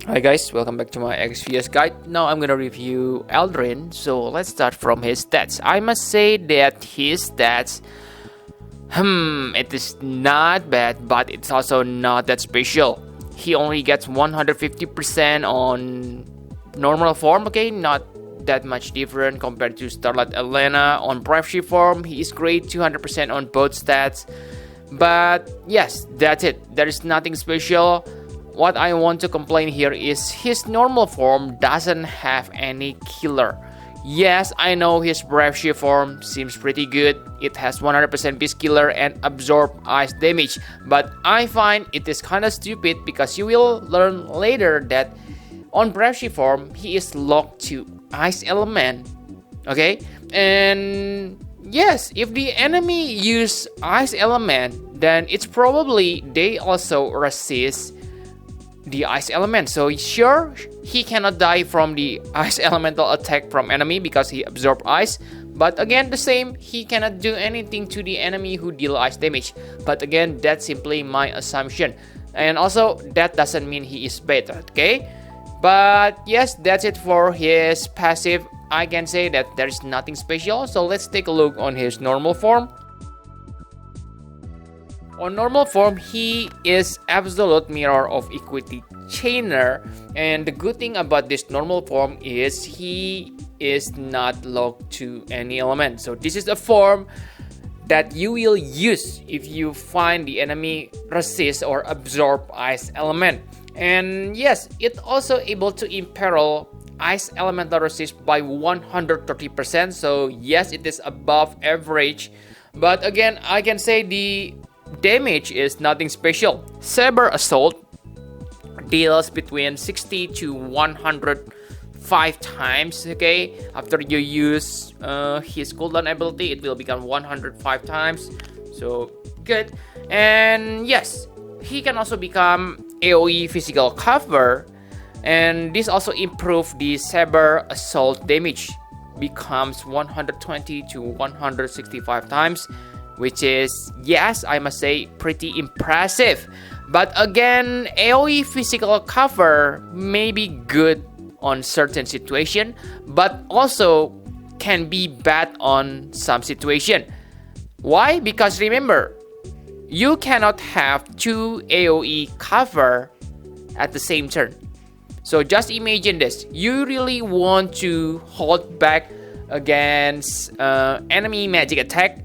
Hi guys, welcome back to my XVS guide. Now I'm gonna review Eldryn. So let's start from his stats. I must say that his stats, it is not bad, but it's also not that special. He only gets 150% on normal form, okay, not that much different compared to Starlight Elena. On Friedfia form, he is great, 200% on both stats. But yes, that's it. There is nothing special. What I want to complain here is his normal form doesn't have any killer. Yes, I know his Friedfia form seems pretty good. It has 100% beast killer and absorb ice damage. But I find it is kinda stupid because you will learn later that on Friedfia form, he is locked to ice element. Okay? And yes, if the enemy use ice element, then it's probably they also resist the ice element. So sure, he cannot die from the ice elemental attack from enemy because he absorb ice. But again, the same, he cannot do anything to the enemy who deal ice damage. But again, that's simply my assumption. And also, that doesn't mean he is better, okay? But yes, that's it for his passive. I can say that there is nothing special. So let's take a look on his normal form. On normal form, he is absolute mirror of equity chainer, and the good thing about this normal form is he is not locked to any element. So this is a form that you will use if you find the enemy resist or absorb ice element. And yes, it also able to imperil ice elemental resist by 130%. So yes, it is above average. But again, I can say the damage is nothing special. Saber Assault deals between 60 to 105 times, okay? After you use his cooldown ability, it will become 105 times. So, good. And yes, he can also become AoE physical cover. And this also improves the Saber Assault damage. Becomes 120 to 165 times. Which is, yes, I must say, pretty impressive. But again, AoE physical cover may be good on certain situation, but also can be bad on some situation. Why? Because remember, you cannot have two AoE cover at the same turn. So just imagine this. You really want to hold back against enemy magic attack.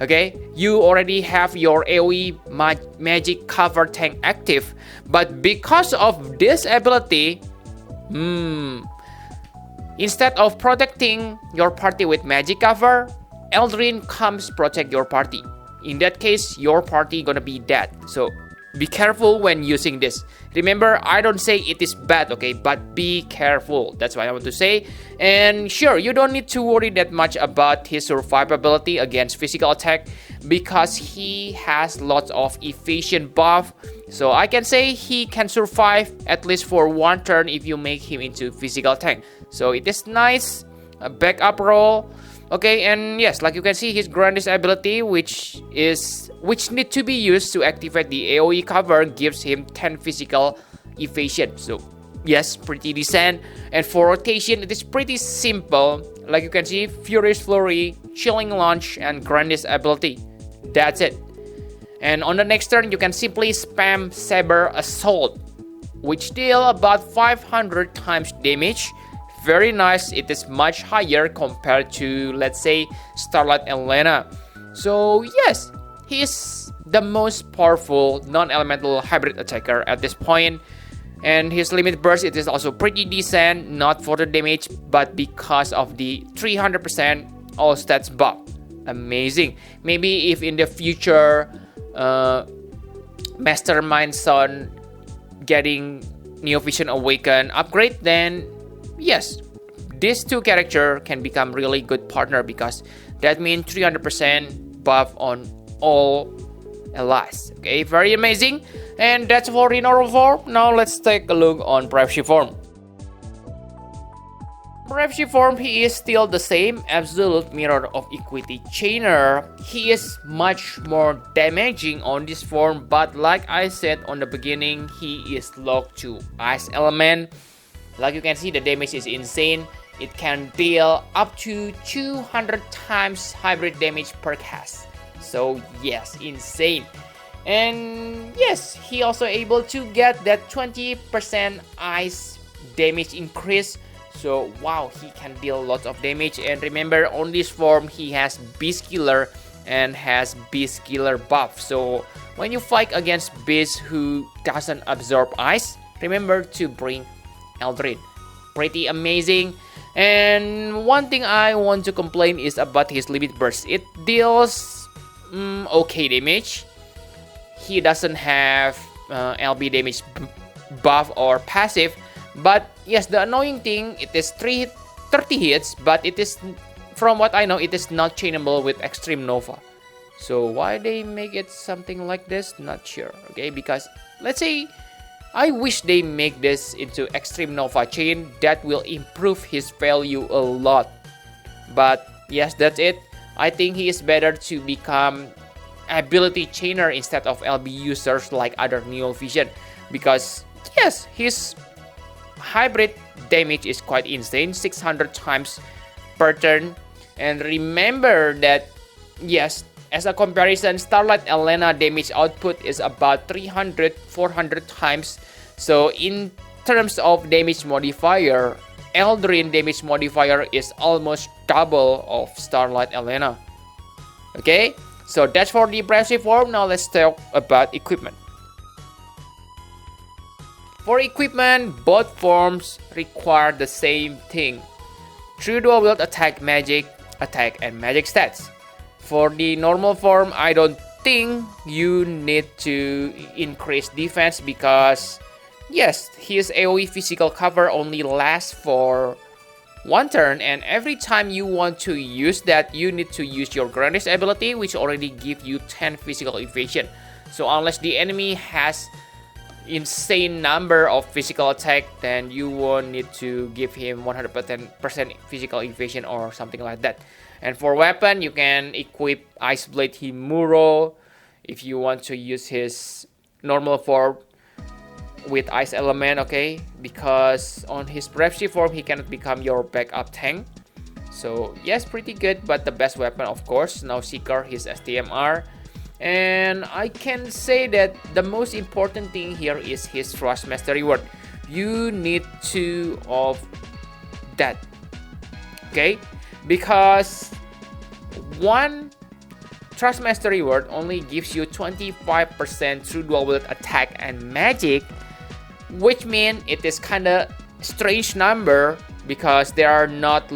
Okay, you already have your AoE magic cover tank active, but because of this ability, instead of protecting your party with magic cover, Eldryn comes protect your party. In that case, your party gonna be dead. So be careful when using this. Remember, I don't say it is bad, okay, but be careful. That's what I want to say. And sure, you don't need to worry that much about his survivability against physical attack because he has lots of evasion buff. So I can say he can survive at least for one turn if you make him into physical tank. So it is nice, a backup role. Okay, and yes, like you can see, his grandest ability, which need to be used to activate the AoE cover, gives him 10 physical evasion. So yes, pretty decent. And for rotation, it is pretty simple. Like you can see, Furious Flurry, Chilling Launch, and grandest ability. That's it. And on the next turn, you can simply spam Saber Assault, which deal about 500 times damage. Very nice. It is much higher compared to, let's say, Starlight Elena. So yes, he is the most powerful non-elemental hybrid attacker at this point. And his limit burst, it is also pretty decent, not for the damage, but because of the 300% all stats buff. Amazing. Maybe if in the future, Mastermind Son getting Neo Vision Awaken upgrade, then yes, these two characters can become really good partner because that means 300% buff on all allies. Okay, very amazing. And that's for the normal form. Now let's take a look on Friedfia form. Friedfia form, he is still the same absolute mirror of equity chainer. He is much more damaging on this form, but like I said on the beginning, he is locked to ice element. Like you can see, the damage is insane. It can deal up to 200 times hybrid damage per cast. So yes, insane. And yes, he also able to get that 20% ice damage increase. So wow, he can deal lots of damage. And remember, on this form he has Beast Killer and has Beast Killer buff. So when you fight against Beast who doesn't absorb ice, remember to bring Eldryn. Pretty amazing. And one thing I want to complain is about his limit burst. It deals okay damage. He doesn't have LB damage buff or passive, but yes, the annoying thing, it is 30 hits, but it is, from what I know, it is not chainable with Extreme Nova. So why they make it something like this, not sure. Okay, because let's say I wish they make this into Extreme Nova chain. That will improve his value a lot. But yes, that's it. I think he is better to become ability chainer instead of LB users like other Neo Vision, because yes, his hybrid damage is quite insane, 600 times per turn. And remember that yes, as a comparison, Starlight Elena damage output is about 300-400 times. So in terms of damage modifier, Eldryn damage modifier is almost double of Starlight Elena. Okay, so that's for the Friedfia form. Now let's talk about equipment. For equipment, both forms require the same thing: true dual wield attack, magic, and magic stats. For the normal form, I don't think you need to increase defense because yes, his AoE physical cover only lasts for one turn, and every time you want to use that, you need to use your Grandest ability, which already give you 10 physical evasion. So unless the enemy has insane number of physical attack, then you won't need to give him 100% physical evasion or something like that. And for weapon, you can equip Ice Blade Himuro if you want to use his normal form with ice element, okay, because on his Friedfia form he cannot become your backup tank. So yes, pretty good, but the best weapon, of course, now Seeker, his STMR. And I can say that the most important thing here is his Trust Master reward. You need 2 of that, okay, because one Trust Master reward only gives you 25% true dual wield attack and magic, which means it is kind of strange number because there are not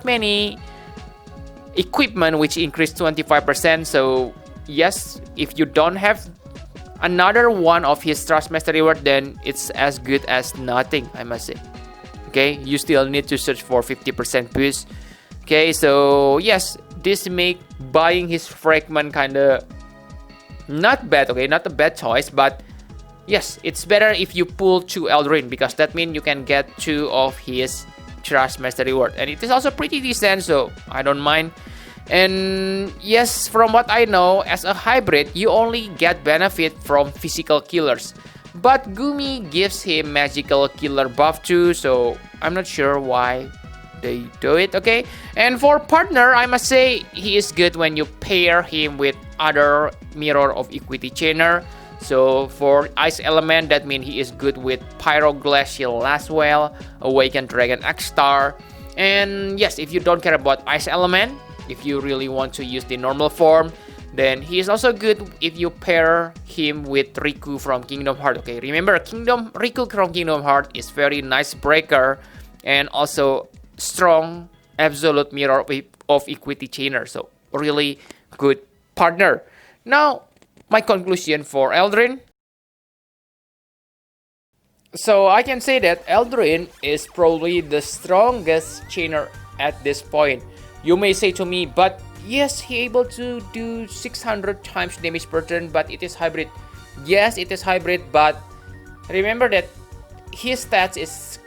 many equipment which increase 25%. So yes, if you don't have another one of his Trust Master reward, then it's as good as nothing, I must say. Okay, you still need to search for 50% boost. Okay, so yes, this make buying his fragment kind of not bad. Okay, not a bad choice, but yes, it's better if you pull 2 Eldryn, because that means you can get 2 of his Trust Master reward, and it is also pretty decent, so I don't mind. And yes, from what I know, as a hybrid, you only get benefit from physical killers, but Gumi gives him magical killer buff too, so I'm not sure why they do it, okay? And for partner, I must say he is good when you pair him with other Mirror of Equity chainer. So for Ice Element, that means he is good with Pyroglacial Laswell, Awakened Dragon X-Star. And yes, if you don't care about Ice Element, if you really want to use the normal form, then he is also good if you pair him with Riku from Kingdom Hearts. Okay, remember, Riku from Kingdom Hearts is very nice breaker and also strong absolute Mirror of Equity chainer. So really good partner. Now, my conclusion for Eldryn. So I can say that Eldryn is probably the strongest chainer at this point. You may say to me, but yes, he able to do 600 times damage per turn, but it is hybrid. Yes, it is hybrid, but remember that his stats is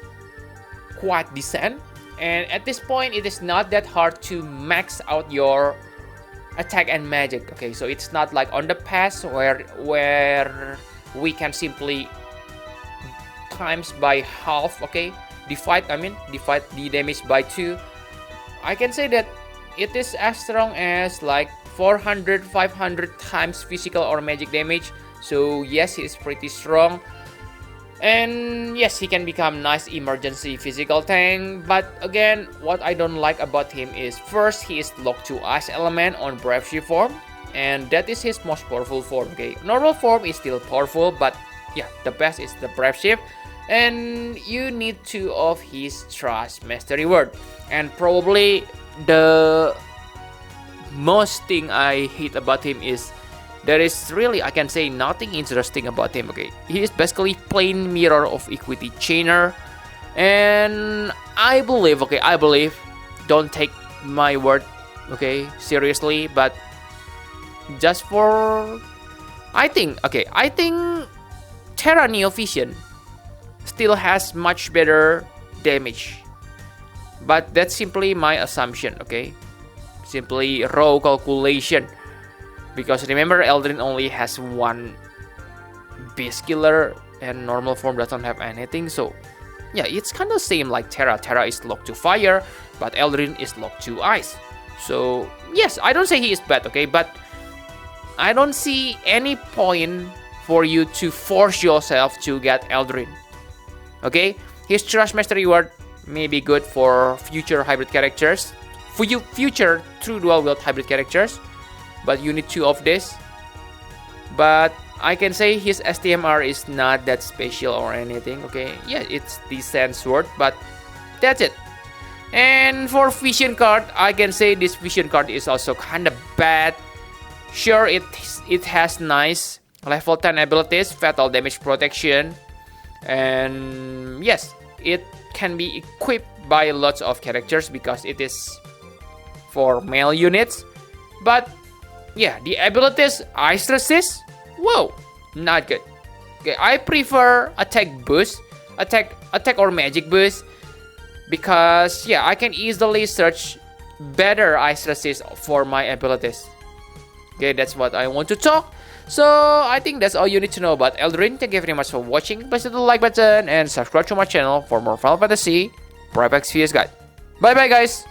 quite decent. And at this point, it is not that hard to max out your attack and magic. Okay, so it's not like on the past where we can simply times by half. Okay, divide the damage by 2. I can say that it is as strong as like 400 500 times physical or magic damage. So yes, he is pretty strong. And yes, he can become nice emergency physical tank. But again, what I don't like about him is, first, he is locked to ice element on brave shift form, and that is his most powerful form. Okay, normal form is still powerful, but yeah, the best is the brave shift. And you need 2 of his trust mastery word. And probably the most thing I hate about him is there is really, I can say, nothing interesting about him. Okay, he is basically plain mirror of equity chainer, and I believe, don't take my word, okay, seriously, but just for, I think Terra Neo Vision still has much better damage, but that's simply my assumption. Okay, simply raw calculation. Because remember, Eldryn only has 1 beast killer and normal form doesn't have anything. So yeah, it's kind of same like Terra. Terra is locked to fire, but Eldryn is locked to ice. So yes, I don't say he is bad, okay, but I don't see any point for you to force yourself to get Eldryn. Okay, his Trust Mastery Word may be good for future hybrid characters, for you future true dual wield hybrid characters. But you need 2 of this. But I can say his STMR is not that special or anything. Okay, yeah, it's decent sword, but that's it. And for vision card, I can say this vision card is also kind of bad. Sure, it has nice level 10 abilities, fatal damage protection, and yes, it can be equipped by lots of characters because it is for male units. But yeah, the abilities, ice resist, whoa, not good. Okay, I prefer attack boost, attack or magic boost, because yeah, I can easily search better ice resist for my abilities. Okay, that's what I want to talk. So I think that's all you need to know about Eldryn. Thank you very much for watching. Please hit the like button and subscribe to my channel for more Final Fantasy Private Spheres guide. Bye bye guys.